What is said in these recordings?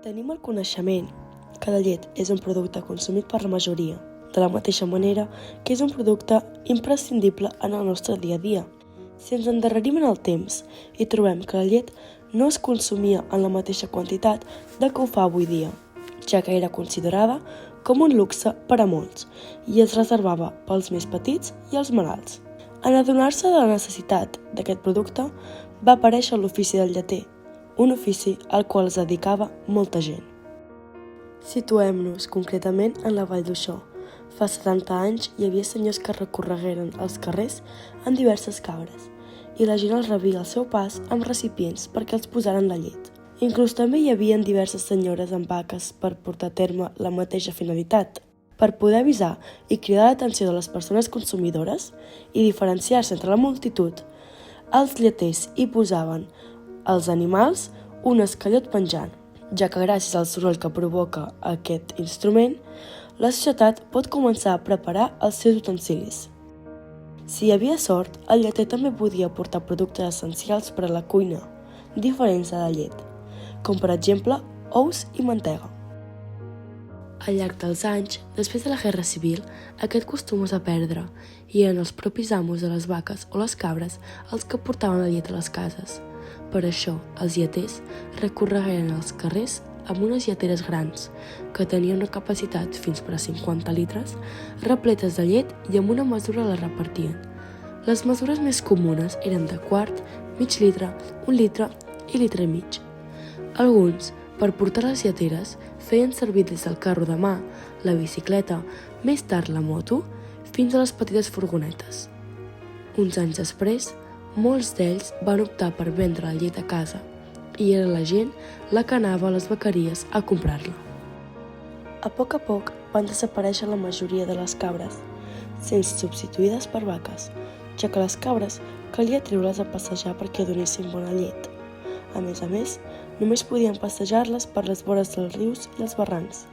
Tenim el coneixement que la llet és un producte consumit per la majoria, de la mateixa manera que és un producte imprescindible en el nostre dia a dia. Si ens endarrerim en el temps i trobem que la llet no es consumia en la mateixa quantitat de que ho fa avui dia, ja que era considerada com un luxe per a molts i es reservava pels més petits i els malalts. En adonar-se de la necessitat d'aquest producte, va aparèixer l'ofici del lleter, un ofici al qual es dedicava molta gent. Situem-nos concretament en la Vall d'Uixó. Fa 70 anys hi havia senyors que recorregueren els carrers amb diverses cabres i la gent els rebia al seu pas amb recipients perquè els posaren la llet. Inclús també hi havia diverses senyores amb vaques per portar a terme la mateixa finalitat, per poder avisar i cridar l'atenció de les persones consumidores i diferenciar-se entre la multitud. Els lleters hi posaven als animals un esquellot penjant, ja que gràcies al soroll que provoca aquest instrument, la societat pot començar a preparar els seus utensilis. Si hi havia sort, el lleter també podia portar productes essencials per a la cuina, diferents de la llet, com per exemple ous i mantega. Al llarg dels anys, després de la Guerra Civil, aquest costum es va perdre i eren els propis amos de les vaques o les cabres els que portaven la llet a les cases. Per això, els lleters recorregueren els carrers amb unes lleteres grans, que tenien una capacitat fins per a 50 litres, repletes de llet i amb una mesura la repartien. Les mesures més comunes eren de quart, mig litre, 1 litre i litre i mig. Alguns, per portar les lleteres, feien servir des del carro de mà, la bicicleta, més tard la moto, fins a les petites furgonetes. Uns anys després, molts d'ells van optar per vendre la llet a casa i era la gent la que anava a les vaqueries a comprar-la. A poc van desaparèixer la majoria de les cabres, sent substituïdes per vaques, ja que les cabres calia treure-les a passejar perquè donessin bona llet. A més, només podien passejar-les per les vores dels rius i els barrancs.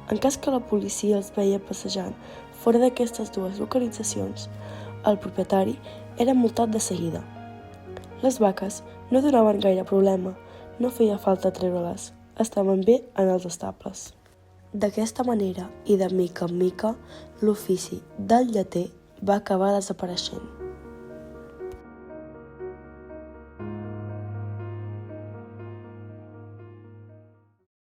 En cas que la policia els veia passejant fora d'aquestes dues localitzacions, el propietari era multat de seguida. Les vaques no donaven gaire problema, no feia falta treure-les, estaven bé en els estables. D'aquesta manera i de mica en mica, l'ofici del lleter va acabar desapareixent.